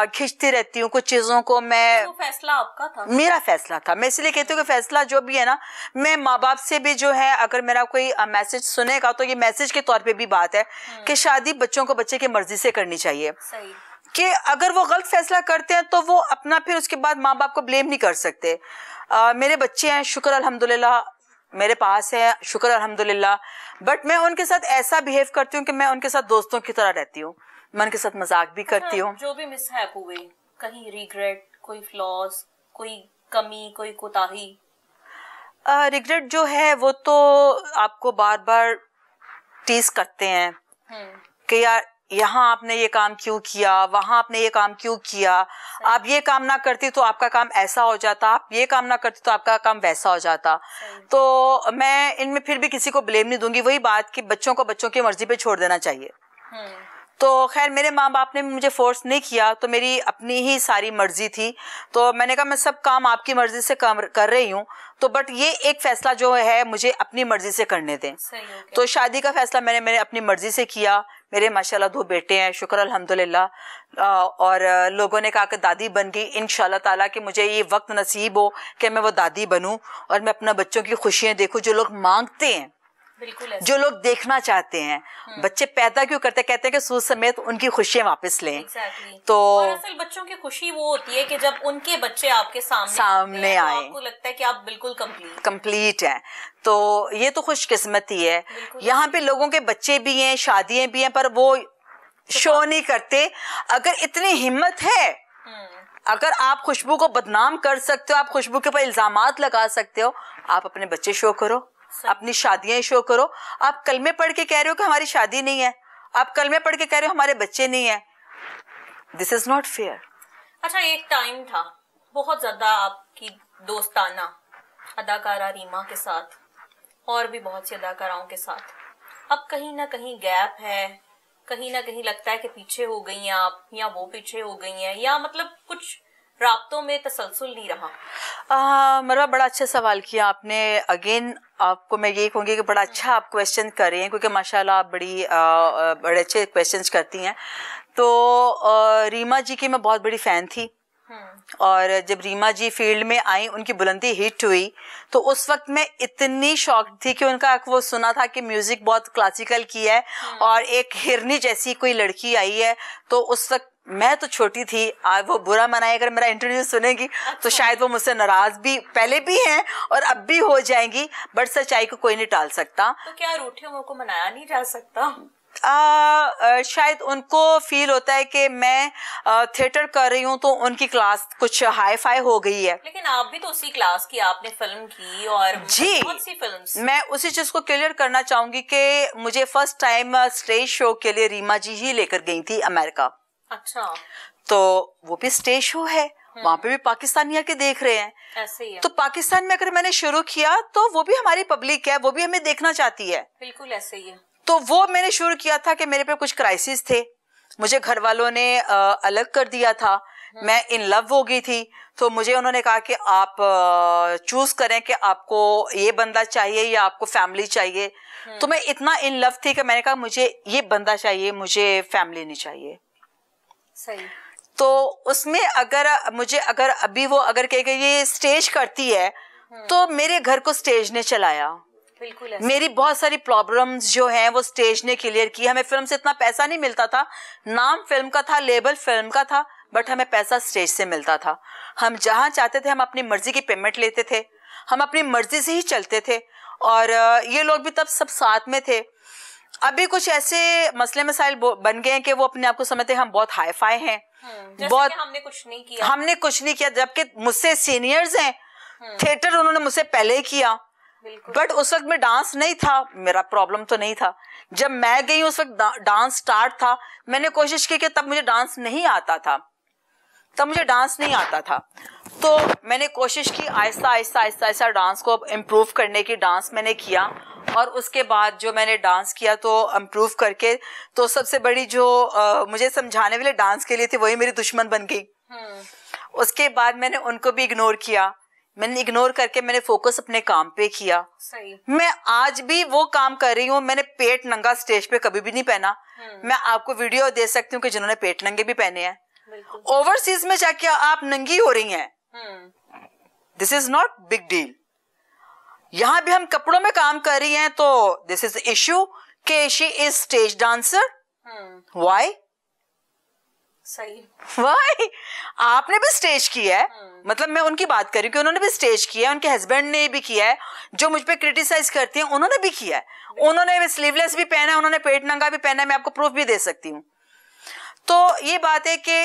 Speaker 2: खिंचती रहती हूँ कुछ चीजों को। मैं
Speaker 1: तो फैसला आपका था? मेरा
Speaker 2: फैसला था, मैं इसलिए कहती हूँ कि फैसला जो भी है ना, मैं माँ बाप से भी जो है, अगर मेरा कोई मैसेज सुनेगा तो ये मैसेज के तौर पे भी बात है कि शादी बच्चों को बच्चे की मर्जी से करनी चाहिए।
Speaker 1: सही।
Speaker 2: कि अगर वो गलत फैसला करते हैं तो वो अपना फिर उसके बाद माँ बाप को ब्लेम नहीं कर सकते। मेरे बच्चे हैं, शुक्र अल्हम्दुलिल्लाह मेरे पास है, शुक्र अल्हम्दुलिल्लाह, बट मैं उनके साथ ऐसा बिहेव करती हूँ कि मैं उनके साथ दोस्तों की तरह रहती हूँ, मैं उनके साथ मजाक भी करती हूँ।
Speaker 1: जो भी मिसहैप हुए, कहीं रिग्रेट, कोई फ्लॉज, कोई कमी, कोई कोताही?
Speaker 2: रिग्रेट जो है वो तो आपको बार बार टीज करते हैं कि यार यहाँ आपने ये काम क्यों किया, वहां आपने ये काम क्यों किया, आप ये काम ना करती तो आपका काम ऐसा हो जाता, आप ये काम ना करती तो आपका काम वैसा हो जाता। तो मैं इनमें फिर भी किसी को ब्लेम नहीं दूंगी, वही बात कि बच्चों को बच्चों की मर्जी पे छोड़ देना चाहिए। तो खैर मेरे माँ बाप ने मुझे फोर्स नहीं किया, तो मेरी अपनी ही सारी मर्जी थी, तो मैंने कहा मैं सब काम आपकी मर्जी से कर रही हूँ, तो बट ये एक फैसला जो है मुझे अपनी मर्जी से करने दें। तो शादी का फैसला मैंने अपनी मर्जी से किया। मेरे माशाल्लाह 2 बेटे हैं, शुक्र अल्हम्दुलिल्लाह। और लोगों ने कहा कि दादी बन गई, इंशाल्लाह ताला कि मुझे ये वक्त नसीब हो कि मैं वो दादी बनूं और मैं अपना बच्चों की खुशियां देखूं, जो लोग मांगते हैं, जो लोग देखना चाहते हैं। बच्चे पैदा क्यों करते हैं? कहते हैं कि सूद समेत उनकी खुशियां वापस लें।
Speaker 1: तो और असल बच्चों की खुशी वो होती है कि जब उनके बच्चे आपके सामने आए, तो आपको लगता है कि आप बिल्कुल कंप्लीट हैं। तो ये तो खुशकिस्मती है। यहाँ पे लोगों के बच्चे भी हैं, शादियां भी हैं, पर वो शो नहीं करते। अगर इतनी हिम्मत है, अगर आप खुशबू को बदनाम कर सकते हो, आप खुशबू के ऊपर इल्जामात लगा सकते हो, आप अपने बच्चे शो करो, अपनी शादियां शो करो। आप कलमे पढ़ के कह रहे हो कि हमारी शादी नहीं है, आप कलमे पढ़ के कह रहे हो हमारे बच्चे नहीं है, दिस इज नॉट फेयर। अच्छा, एक टाइम था बहुत ज्यादा आपकी दोस्ताना अदाकारा रीमा के साथ और भी बहुत सी अदाकाराओं के साथ, अब कहीं ना कहीं गैप है, कहीं ना कहीं लगता है कि पीछे हो गई हैं आप, या वो पीछे हो गई हैं, या मतलब कुछ राब्तों में तसलसल नहीं रहा?
Speaker 2: मरवा बड़ा अच्छा सवाल किया आपने। अगेन आपको मैं ये कहूँगी कि बड़ा अच्छा आप क्वेश्चन कर रही हैं, क्योंकि माशाल्लाह आप बड़े अच्छे क्वेश्चंस करती हैं। तो रीमा जी की मैं बहुत बड़ी फ़ैन थी, और जब रीमा जी फील्ड में आई, उनकी बुलंदी हिट हुई, तो उस वक्त मैं इतनी शॉक थी कि उनका वो सुना था कि म्यूजिक बहुत क्लासिकल की है और एक हिरनी जैसी कोई लड़की आई है। तो उस वक्त मैं तो छोटी थी, आज वो बुरा मनाए अगर मेरा इंटरव्यू सुनेगी तो शायद वो मुझसे नाराज भी पहले भी हैं और अब भी हो जाएंगी, बट सच्चाई को कोई नहीं टाल सकता।
Speaker 1: तो क्या रूठे मुंह को मनाया नहीं जा सकता?
Speaker 2: शायद उनको फील होता है कि मैं थिएटर कर रही हूँ तो उनकी क्लास कुछ हाई फाई हो गई है।
Speaker 1: लेकिन आप भी तो उसी क्लास की, आपने फिल्म की और
Speaker 2: जी,
Speaker 1: बहुत सी फिल्म्स।
Speaker 2: मैं उसी चीज को क्लियर करना चाहूंगी कि मुझे फर्स्ट टाइम स्टेज शो के लिए रीमा जी ही लेकर गई थी अमेरिका।
Speaker 1: अच्छा।
Speaker 2: तो वो भी स्टेज शो है, वहाँ पे भी पाकिस्तानी आके देख रहे हैं।
Speaker 1: ऐसे ही है।
Speaker 2: तो पाकिस्तान में अगर मैंने शुरू किया तो वो भी हमारी पब्लिक है, वो भी हमें देखना चाहती है।
Speaker 1: बिल्कुल ऐसे ही है। तो
Speaker 2: वो मैंने शुरू किया था कि मेरे पे कुछ क्राइसिस थे, मुझे घर वालों ने अलग कर दिया था, मैं इन लव हो गई थी। तो मुझे उन्होंने कहा कि आप चूज करें कि आपको ये बंदा चाहिए या आपको फैमिली चाहिए। तो मैं इतना इन लव थी कि मैंने कहा मुझे ये बंदा चाहिए, मुझे फैमिली नहीं चाहिए।
Speaker 1: सही।
Speaker 2: तो उसमें अगर अभी वो अगर कहे ये स्टेज करती है तो मेरे घर को स्टेज ने चलाया।
Speaker 1: बिल्कुल।
Speaker 2: मेरी बहुत सारी प्रॉब्लम्स जो हैं वो स्टेज ने क्लियर की। हमें फिल्म से इतना पैसा नहीं मिलता था, नाम फिल्म का था, लेबल फिल्म का था, बट हमें पैसा स्टेज से मिलता था। हम जहां चाहते थे हम अपनी मर्जी की पेमेंट लेते थे, हम अपनी मर्जी से ही चलते थे, और ये लोग भी तब सब साथ में थे। अभी कुछ ऐसे मसले मसाइल बन गए हैं कि वो अपने आप को समझते हैं हम बहुत हाई फाई हैं, बहुत
Speaker 1: हमने कुछ नहीं किया,
Speaker 2: जबकि मुझसे सीनियर्स हैं, थिएटर उन्होंने मुझसे पहले किया, बट उस वक्त में डांस नहीं था, मेरा प्रॉब्लम तो नहीं था। जब मैं गई उस वक्त डांस स्टार्ट था, मैंने कोशिश की कि तब मुझे डांस नहीं आता था, तो मैंने कोशिश की आहिस्ता आहिस्ता डांस को इम्प्रूव करने की। डांस मैंने किया और उसके बाद जो मैंने डांस किया तो इम्प्रूव करके, तो सबसे बड़ी जो मुझे समझाने वाले डांस के लिए थी वही मेरी दुश्मन बन गई। उसके बाद मैंने उनको भी इग्नोर किया, मैंने इग्नोर करके मैंने फोकस अपने काम पे किया।
Speaker 1: सही।
Speaker 2: मैं आज भी वो काम कर रही हूँ। मैंने पेट नंगा स्टेज पे कभी भी नहीं पहना। मैं आपको वीडियो दे सकती हूँ कि जिन्होंने पेट नंगे भी पहने हैं। ओवरसीज में जाके आप नंगी हो रही हैं, this is not big deal. यहाँ भी हम कपड़ों में काम कर रही हैं तो दिस इज इश्यू कि she is stage dancer. Why?
Speaker 1: सही।
Speaker 2: वाई? आपने भी स्टेज किया है, मतलब मैं उनकी बात कर रही हूँ कि उन्होंने भी स्टेज किया है, उनके हस्बैंड ने भी किया है, जो मुझ पे क्रिटिसाइज करती हैं उन्होंने भी किया है, उन्होंने भी स्लीवलेस भी पहना है, उन्होंने पेट नंगा भी पहना है, मैं आपको प्रूफ भी दे सकती हूँ। तो ये बात है कि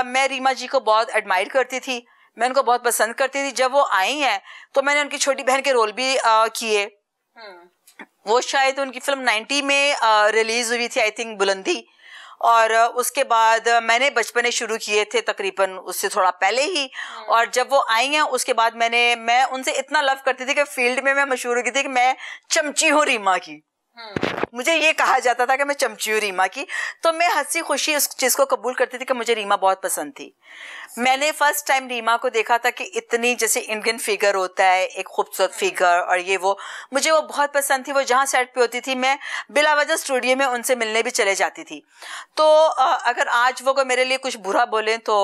Speaker 2: मैं रीमा जी को बहुत एडमायर करती थी, मैं उनको बहुत पसंद करती थी। जब वो आई हैं तो मैंने उनकी छोटी बहन के रोल भी किए। वो शायद उनकी फिल्म 90 में रिलीज हुई थी, आई थिंक बुलंदी, और उसके बाद मैंने बचपने शुरू किए थे तकरीबन उससे थोड़ा पहले ही। और जब वो आई हैं उसके बाद मैं उनसे इतना लव करती थी कि फील्ड में मैं मशहूर हो गई थी कि मैं चमची हूँ रीमा की। मुझे ये कहा जाता था कि मैं चमची हूँ रीमा की, तो मैं हंसी खुशी उस चीज को कबूल करती थी कि मुझे रीमा बहुत पसंद थी। मैंने फर्स्ट टाइम रीमा को देखा था कि इतनी जैसे इंडियन फिगर होता है, एक खूबसूरत फिगर, और ये वो मुझे वो बहुत पसंद थी। वो जहाँ सेट पे होती थी मैं बिला वजह स्टूडियो में उनसे मिलने भी चले जाती थी। तो अगर आज वो मेरे लिए कुछ बुरा बोले तो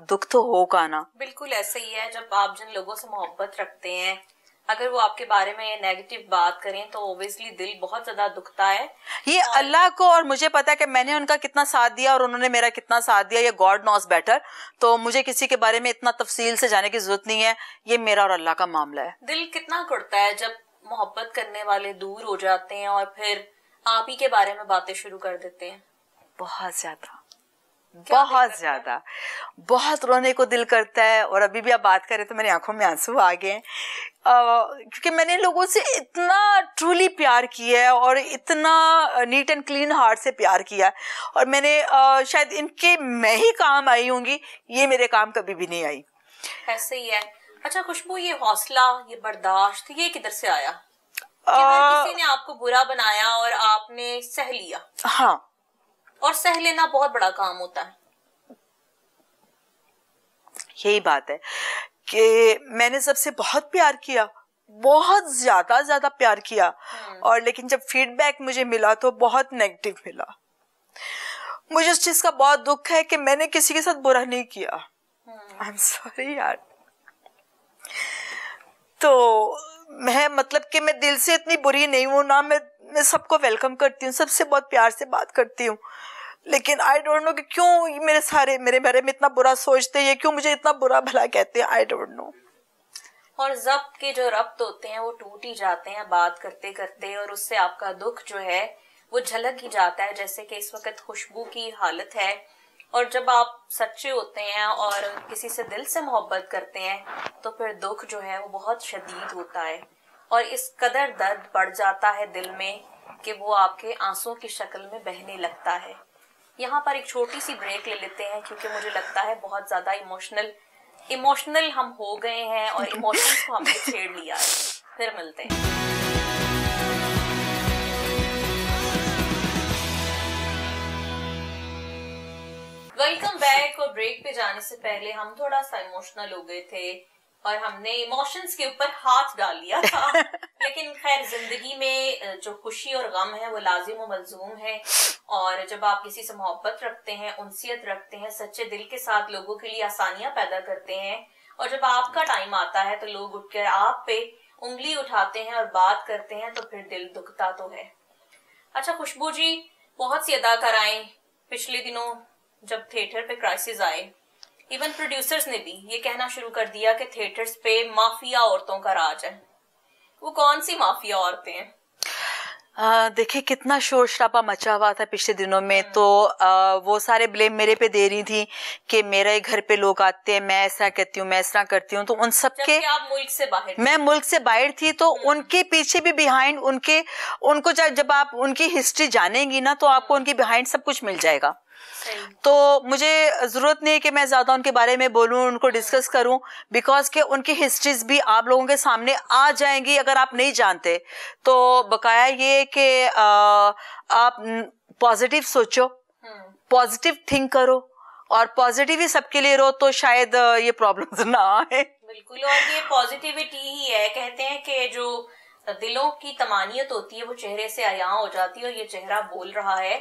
Speaker 2: दुख तो होगा ना।
Speaker 1: बिल्कुल ऐसा ही है, जब आप जिन लोगों से मोहब्बत रखते हैं अगर वो आपके बारे में नेगेटिव बात करें तो ऑब्वियसली दिल बहुत ज्यादा दुखता है।
Speaker 2: ये अल्लाह को और मुझे पता है कि मैंने उनका कितना साथ दिया और उन्होंने मेरा कितना साथ दिया, ये गॉड नोस बेटर। तो मुझे किसी के बारे में इतना तफसील से जाने की जरूरत नहीं है, ये मेरा और अल्लाह का मामला है।
Speaker 1: दिल कितना कुड़ता है जब मोहब्बत करने वाले दूर हो जाते हैं और फिर आप ही के बारे में बातें शुरू कर देते हैं।
Speaker 2: बहुत ज्यादा, बहुत ज्यादा, बहुत रोने को दिल करता है। और अभी भी आप बात करें तो मेरी आंखों में आंसू आ गए, क्योंकि मैंने लोगों से इतना ट्रूली प्यार किया है और इतना नीट एंड क्लीन हार्ट से प्यार किया, और मैंने शायद इनके मैं ही काम आई होंगी, ये मेरे काम कभी भी नहीं आई।
Speaker 1: ऐसे ही है। अच्छा खुशबू, ये हौसला, ये बर्दाश्त, ये किधर से आया? किसी ने आपको बुरा बनाया और आपने सह लिया?
Speaker 2: हाँ,
Speaker 1: और सह लेना बहुत बड़ा काम होता है।
Speaker 2: यही बात है कि मैंने सबसे बहुत प्यार किया, बहुत ज्यादा प्यार किया, और लेकिन जब फीडबैक मुझे मिला तो बहुत नेगेटिव मिला। मुझे उस चीज का बहुत दुख है कि मैंने किसी के साथ बुरा नहीं किया। आई एम सॉरी यार। तो मैं मतलब कि मैं दिल से इतनी बुरी नहीं हूं ना, मैं सबको वेलकम करती हूँ, सबसे बहुत प्यार से बात करती हूँ, लेकिन आई डोंट नो कि क्यों मेरे बारे में इतना बुरा सोचते हैं, क्यों मुझे इतना बुरा भला कहते हैं, आई डोंट नो।
Speaker 1: और ज़ब्त के जो रब्त होते हैं वो टूट ही जाते हैं बात करते करते, और उससे आपका दुख जो है वो झलक ही जाता है, जैसे कि इस वक्त खुशबू की हालत है। और जब आप सच्चे होते हैं और किसी से दिल से मोहब्बत करते हैं तो फिर दुख जो है वो बहुत शदीद होता है, और इस कदर दर्द बढ़ जाता है दिल में कि वो आपके आंसुओं की शक्ल में बहने लगता है। यहाँ पर एक छोटी सी ब्रेक ले लेते हैं, क्योंकि मुझे लगता है बहुत ज्यादा इमोशनल हम हो गए हैं और इमोशंस को हमने छेड़ लिया है। फिर मिलते हैं। Welcome back. और ब्रेक पे जाने से पहले हम थोड़ा सा इमोशनल हो गए थे और हमने इमोशंस के ऊपर हाथ डाल लिया था। लेकिन खैर, जिंदगी में जो खुशी और गम है वो लाजिम और मलजूम है, और जब आप किसी से मोहब्बत रखते हैं, उनसियत रखते हैं, सच्चे दिल के साथ लोगों के लिए आसानियां पैदा करते हैं, और जब आपका टाइम आता है तो लोग उठकर आप पे उंगली उठाते हैं और बात करते हैं, तो फिर दिल दुखता तो है। अच्छा खुशबू जी, बहुत सी अदाकाराएं पिछले दिनों जब थिएटर पे क्राइसिस आए, इवन प्रोड्यूसर्स ने भी ये कहना शुरू कर दिया कि थिएटर्स पे माफिया औरतों का राज है। वो कौन सी माफिया औरतें हैं?
Speaker 2: देखिए कितना शोर शराबा मचा हुआ था पिछले दिनों में, तो वो सारे ब्लेम मेरे पे दे रही थी कि मेरे घर पे लोग आते हैं, मैं ऐसा कहती हूँ, मैं ऐसा करती हूँ, तो उन सब के
Speaker 1: आप मुल्क से बाहर,
Speaker 2: मैं मुल्क से बाहर थी, तो उनके पीछे भी बिहाइंड उनको जब आप उनकी हिस्ट्री जानेंगी ना तो आपको उनकी बिहाइंड सब कुछ मिल जाएगा। तो मुझे जरूरत नहीं है कि मैं ज्यादा उनके बारे में बोलूं, उनको डिस्कस करूं, बिकॉज के उनकी हिस्ट्रीज भी आप लोगों के सामने आ जाएंगी अगर आप नहीं जानते। तो बकाया ये कि आप पॉजिटिव सोचो, पॉजिटिव थिंक करो और पॉजिटिव ही सबके लिए रहो, तो शायद ये प्रॉब्लम्स ना आए।
Speaker 1: बिल्कुल, और ये पॉजिटिविटी ही है। कहते हैं कि जो दिलों की तमानियत होती है वो चेहरे से अयां हो जाती है, और ये चेहरा बोल रहा है।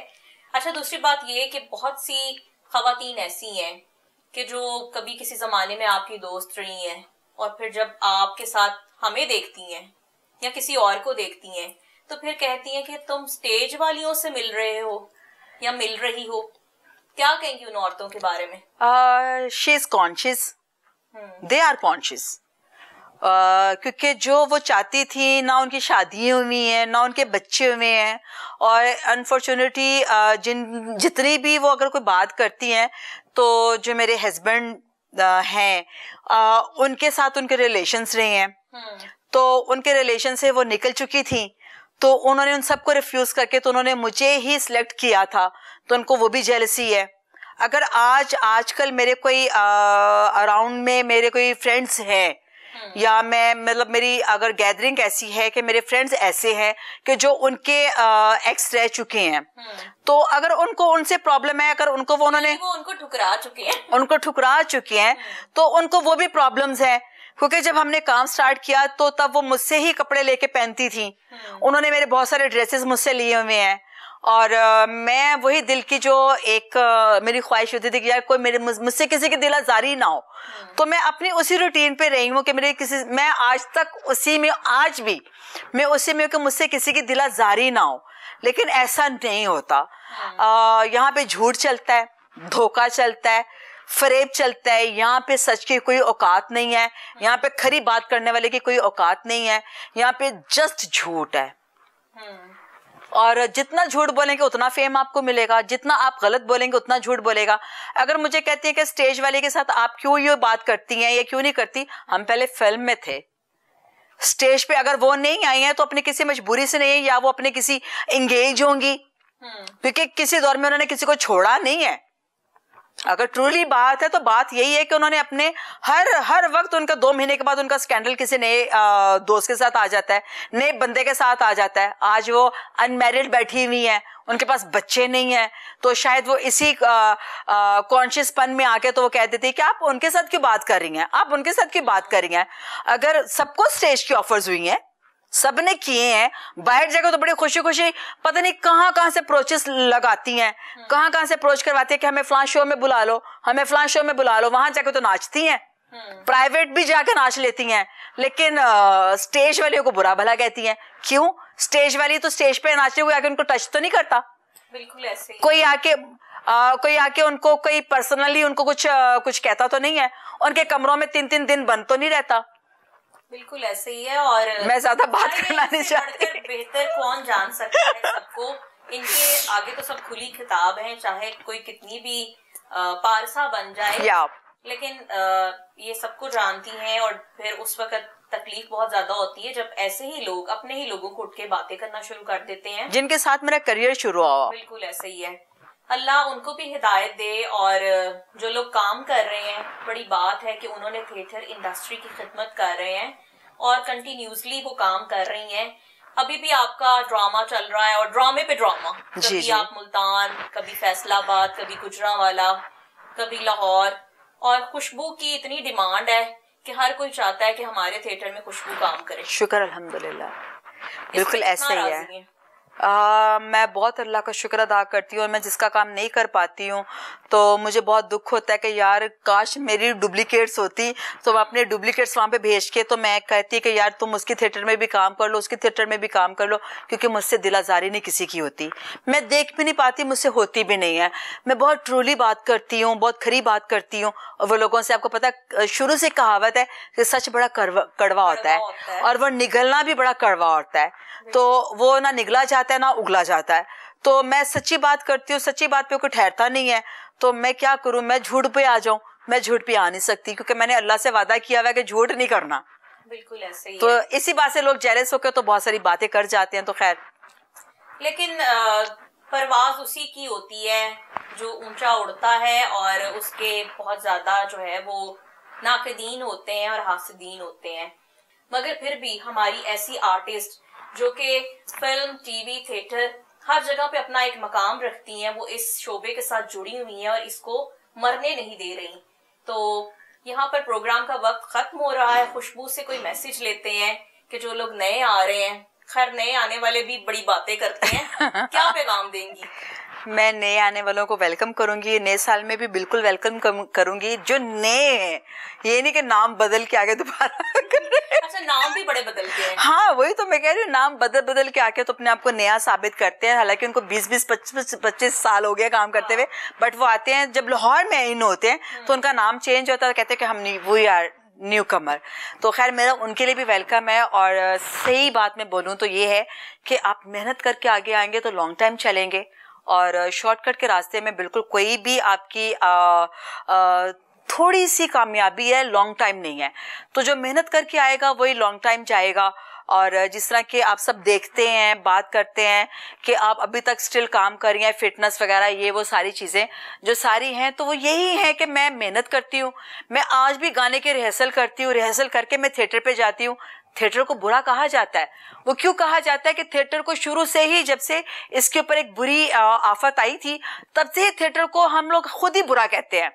Speaker 1: अच्छा, दूसरी बात ये कि बहुत सी खवातीन ऐसी हैं कि जो कभी किसी जमाने में आपकी दोस्त रही हैं, और फिर जब आपके साथ हमें देखती हैं या किसी और को देखती हैं तो फिर कहती हैं कि तुम स्टेज वालियों से मिल रहे हो या मिल रही हो। क्या कहेंगी उन औरतों के बारे में?
Speaker 2: She is conscious, they are conscious, क्योंकि जो वो चाहती थी ना उनकी शादी हुई है ना उनके बच्चे हुए हैं, और अनफॉर्चुनेटली जितनी भी वो अगर कोई बात करती हैं तो जो मेरे हस्बैंड हैं उनके साथ उनके रिलेशंस रहे हैं, तो उनके रिलेशन से वो निकल चुकी थी, तो उन्होंने उन सबको रिफ्यूज करके तो उन्होंने मुझे ही सिलेक्ट किया था, तो उनको वो भी जेलसी है। अगर आजकल मेरे कोई अराउंड में मेरे कोई फ्रेंड्स हैं या मैं मतलब मेरी अगर गैदरिंग ऐसी है कि मेरे फ्रेंड्स ऐसे हैं कि जो उनके एक्स रह चुके हैं, तो अगर उनको उनसे प्रॉब्लम है, अगर उनको वो
Speaker 1: उनको
Speaker 2: ठुकरा चुके हैं तो उनको वो भी प्रॉब्लम्स है, क्योंकि जब हमने काम स्टार्ट किया तो तब वो मुझसे ही कपड़े लेके पहनती थी। उन्होंने मेरे बहुत सारे ड्रेसेस मुझसे लिए हुए हैं, और मैं वही दिल की जो एक मेरी ख्वाहिश होती थी कि यार कोई मुझसे किसी की दिल आजारी ना हो, तो मैं अपनी उसी रूटीन पे रही हूँ कि मैं आज तक उसी में, आज भी मैं उसी में कि मुझसे किसी की दिल आजारी ना हो। लेकिन ऐसा नहीं होता। यहाँ पे झूठ चलता है, धोखा चलता है, फरेब चलता है। यहाँ पे सच की कोई औकात नहीं है, यहाँ पे खरी बात करने वाले की कोई औकात नहीं है, यहाँ पे जस्ट झूठ है। और जितना झूठ बोलेंगे उतना फेम आपको मिलेगा, जितना आप गलत बोलेंगे उतना झूठ बोलेगा। अगर मुझे कहती हैं कि स्टेज वाले के साथ आप क्यों ये बात करती हैं या क्यों नहीं करती, हम पहले फिल्म में थे, स्टेज पे अगर वो नहीं आई हैं तो अपनी किसी मजबूरी से नहीं है, या वो अपने किसी एंगेज होंगी, क्योंकि किसी दौर में उन्होंने किसी को छोड़ा नहीं है। अगर ट्रूली बात है तो बात यही है कि उन्होंने अपने हर वक्त उनका 2 महीने के बाद उनका स्कैंडल किसी नए दोस्त के साथ आ जाता है, नए बंदे के साथ आ जाता है। आज वो अनमैरिड बैठी हुई हैं, उनके पास बच्चे नहीं है, तो शायद वो इसी कॉन्शियसपन में आके तो वो कह देती है कि आप उनके साथ क्यों बात कर रही हैं, आप उनके साथ क्यों बात कर रही हैं। अगर सबको स्टेज की ऑफर्स हुई हैं, सबने किए हैं, बाहर जाकर तो बड़ी खुशी खुशी पता नहीं कहाँ से अप्रोचेस लगाती हैं, कहाँ से अप्रोच करवाती है कि हमें फलां शो में बुला लो, हमें फलां शो में बुला लो। वहां जाकर तो नाचती हैं, प्राइवेट भी जाकर नाच लेती हैं, लेकिन स्टेज वाले को बुरा भला कहती हैं। क्यों? स्टेज वाली तो स्टेज पे नाचने को आके उनको टच तो नहीं करता।
Speaker 1: बिल्कुल ऐसे
Speaker 2: कोई आके उनको कोई पर्सनली उनको कुछ कहता तो नहीं है, उनके कमरों में 3-3 दिन बंद तो नहीं रहता।
Speaker 1: बिल्कुल ऐसे ही है। और
Speaker 2: मैं ज्यादा बात करना नहीं चाहती।
Speaker 1: बेहतर कौन जान सकता है सबको, इनके आगे तो सब खुली किताब है, चाहे कोई कितनी भी पारसा बन जाए, लेकिन ये सबको जानती हैं। और फिर उस वक्त तकलीफ बहुत ज्यादा होती है जब ऐसे ही लोग अपने ही लोगों को उठ के बातें करना शुरू कर देते हैं,
Speaker 2: जिनके साथ मेरा करियर शुरू हुआ।
Speaker 1: बिल्कुल ऐसे ही है। अल्लाह उनको भी हिदायत दे। और जो लोग काम कर रहे हैं, बड़ी बात है कि उन्होंने थिएटर इंडस्ट्री की खिदमत कर रहे हैं और कंटिन्यूसली वो काम कर रही हैं। अभी भी आपका ड्रामा चल रहा है, और ड्रामे पे ड्रामा, कभी आप मुल्तान, कभी फैसलाबाद, कभी गुजरांवाला, कभी लाहौर। और खुशबू की इतनी डिमांड है कि हर कोई चाहता है कि हमारे थिएटर में खुशबू काम करे।
Speaker 2: शुक्र अल्हम्दुलिल्लाह, बिल्कुल ऐसा ही है। मैं बहुत अल्लाह का शुक्र अदा करती हूँ, और मैं जिसका काम नहीं कर पाती हूँ तो मुझे बहुत दुख होता है कि यार काश मेरी डुप्लीकेट्स होती, तो मैं अपने डुप्लीकेट्स वहाँ पे भेज के तो मैं कहती कि यार तुम उसके थिएटर में भी काम कर लो, उसके थिएटर में भी काम कर लो, क्योंकि मुझसे दिल आज़ारी नहीं किसी की होती। मैं देख भी नहीं पाती, मुझसे होती भी नहीं है। मैं बहुत ट्रूली बात करती हूँ, बहुत खरी बात करती हूँ, और वो लोगों से, आपको पता है शुरू से कहावत है कि सच बड़ा कड़वा होता है, और वो निगलना भी बड़ा कड़वा होता है। तो वो ना निगला जाता है ना उगला जाता है। तो मैं सच्ची बात करती हूँ, सच्ची बात पे कोई ठहरता नहीं है, तो मैं क्या करूँ, मैं झूठ पे आ जाऊं? मैं झूठ पे आ नहीं सकती, क्योंकि मैंने अल्लाह से वादा किया हुआ है कि झूठ नहीं करना।
Speaker 1: बिल्कुल ऐसे ही
Speaker 2: तो
Speaker 1: है।
Speaker 2: इसी बात से लोग जेलस होकर तो बहुत सारी बातें कर जाते हैं। तो खैर,
Speaker 1: लेकिन परवाज उसी की होती है जो ऊंचा उड़ता है और उसके बहुत ज्यादा जो है वो नाकदीन होते हैं और हासिदीन होते हैं। मगर फिर भी हमारी ऐसी आर्टिस्ट जो कि फिल्म, टीवी, थिएटर हर जगह पे अपना एक मकाम रखती हैं, वो इस शोबे के साथ जुड़ी हुई हैं और इसको मरने नहीं दे रही। तो यहाँ पर प्रोग्राम का वक्त खत्म हो रहा है। खुशबू से कोई मैसेज लेते हैं कि जो लोग नए आ रहे हैं, खैर नए आने वाले भी बड़ी बातें करते हैं, क्या पैगाम देंगी?
Speaker 2: मैं नए आने वालों को वेलकम करूंगी, नए साल में भी बिल्कुल वेलकम करूंगी जो नए हैं। ये नहीं कि नाम बदल के आगे दोबारा
Speaker 1: अच्छा, नाम भी बड़े बदल के हैं।
Speaker 2: हाँ, वही तो मैं कह रही हूँ, नाम बदल के आके तो अपने आप को नया साबित करते हैं। हालांकि उनको 20-25 साल हो गए काम करते हुए, बट वो आते हैं जब लाहौर में इन होते हैं तो उनका नाम चेंज होता है, कहते हैं कि हम वी आर न्यू कमर। तो खैर मेरा उनके लिए भी वेलकम है। और सही बात मैं बोलूँ तो ये है कि आप मेहनत करके आगे आएंगे तो लॉन्ग टाइम चलेंगे, और शॉर्टकट के रास्ते में बिल्कुल कोई भी आपकी थोड़ी सी कामयाबी है, लॉन्ग टाइम नहीं है। तो जो मेहनत करके आएगा वही लॉन्ग टाइम जाएगा। और जिस तरह के आप सब देखते हैं, बात करते हैं कि आप अभी तक स्टिल काम कर रही हैं, फिटनेस वगैरह ये वो सारी चीज़ें जो सारी हैं, तो वो यही है कि मैं मेहनत करती हूँ। मैं आज भी गाने की रिहर्सल करती हूँ, रिहर्सल करके मैं थिएटर पे जाती हूँ। थिएटर को बुरा कहा जाता है, वो क्यों कहा जाता है कि थिएटर को शुरू से ही, जब से इसके ऊपर एक बुरी आफत आई थी, तब से थिएटर को हम लोग खुद ही बुरा कहते हैं।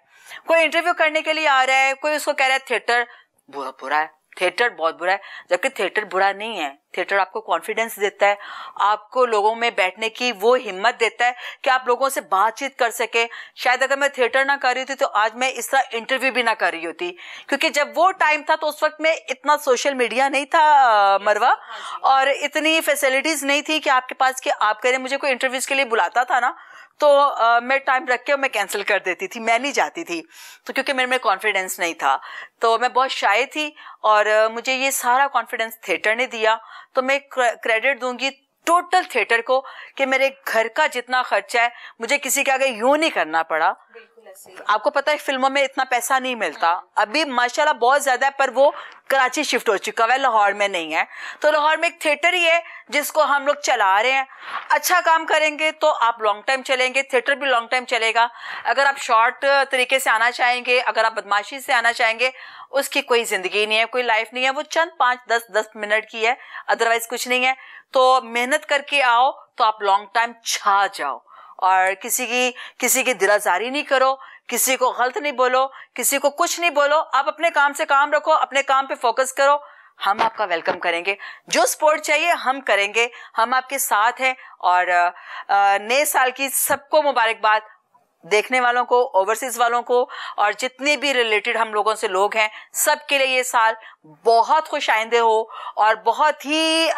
Speaker 2: कोई इंटरव्यू करने के लिए आ रहा है, कोई उसको कह रहा है थिएटर बुरा है, थिएटर बहुत बुरा है, जबकि थिएटर बुरा नहीं है। थिएटर आपको कॉन्फिडेंस देता है, आपको लोगों में बैठने की वो हिम्मत देता है कि आप लोगों से बातचीत कर सके। शायद अगर मैं थिएटर ना कर रही थी तो आज मैं इस तरह इंटरव्यू भी ना कर रही होती, क्योंकि जब वो टाइम था तो उस वक्त में इतना सोशल मीडिया नहीं था मरवा, और इतनी फैसिलिटीज नहीं थी कि आपके पास कि आप करें। मुझे कोई इंटरव्यूज के लिए बुलाता था ना तो मैं टाइम रख के मैं कैंसिल कर देती थी, मैं नहीं जाती थी, तो क्योंकि मेरे में कॉन्फिडेंस नहीं था, तो मैं बहुत शाय थी। और मुझे ये सारा कॉन्फिडेंस थिएटर ने दिया। तो मैं क्रेडिट दूंगी टोटल थिएटर को कि मेरे घर का जितना खर्चा है मुझे किसी के आगे यूं नहीं करना पड़ा। आपको पता है फिल्मों में इतना पैसा नहीं मिलता, अभी माशाल्लाह बहुत ज्यादा है, पर वो कराची शिफ्ट हो चुका है, लाहौर में नहीं है। तो लाहौर में एक थिएटर ही है जिसको हम लोग चला रहे हैं। अच्छा काम करेंगे तो आप लॉन्ग टाइम चलेंगे, थिएटर भी लॉन्ग टाइम चलेगा। अगर आप शॉर्ट तरीके से आना चाहेंगे, अगर आप बदमाशी से आना चाहेंगे, उसकी कोई जिंदगी नहीं है, कोई लाइफ नहीं है, वो चंद 5-10 मिनट की है, अदरवाइज कुछ नहीं है। तो मेहनत करके आओ तो आप लॉन्ग टाइम छा जाओ, और किसी की दिलाजारी नहीं करो, किसी को गलत नहीं बोलो, किसी को कुछ नहीं बोलो, आप अपने काम से काम रखो, अपने काम पे फोकस करो। हम आपका वेलकम करेंगे, जो सपोर्ट चाहिए हम करेंगे, हम आपके साथ हैं। और नए साल की सबको मुबारकबाद, देखने वालों को, ओवरसीज वालों को, और जितने भी रिलेटेड हम लोगों से लोग हैं, सबके लिए ये साल बहुत खुश आइंदे हो और बहुत ही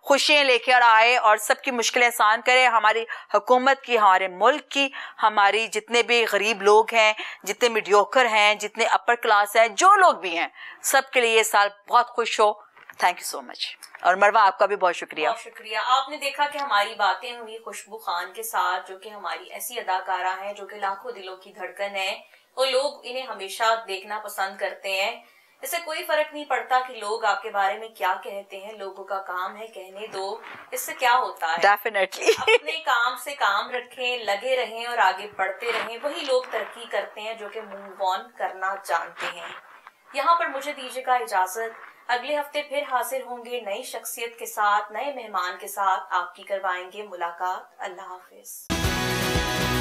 Speaker 2: खुशियाँ लेकर आए और सबकी मुश्किलें आसान करे। हमारी हुकूमत की, हमारे मुल्क की, हमारी जितने भी गरीब लोग हैं, जितने मीडियोकर हैं, जितने अपर क्लास हैं, जो लोग भी हैं, सबके लिए ये साल बहुत खुश हो। Thank you so much. और मरवा आपका भी बहुत शुक्रिया।
Speaker 1: बहुत शुक्रिया। आपने देखा कि हमारी बातें हुई खुशबू खान के साथ, जो कि हमारी ऐसी अदाकारा हैं जो कि लाखों दिलों की धड़कन है, और लोग इन्हें हमेशा देखना पसंद करते हैं। इससे कोई फर्क नहीं पड़ता कि लोग आपके बारे में क्या कहते हैं, लोगों का काम है कहने दो, इससे क्या होता है।
Speaker 2: डेफिनेटली
Speaker 1: अपने काम से काम रखें, लगे रहें और आगे बढ़ते रहें, वही लोग तरक्की करते हैं जो कि मूव ऑन करना जानते हैं। यहाँ पर मुझे दीजिएगा इजाजत, अगले हफ्ते फिर हाजिर होंगे नई शख्सियत के साथ, नए मेहमान के साथ, आपकी करवाएंगे मुलाकात। अल्लाह हाफिज।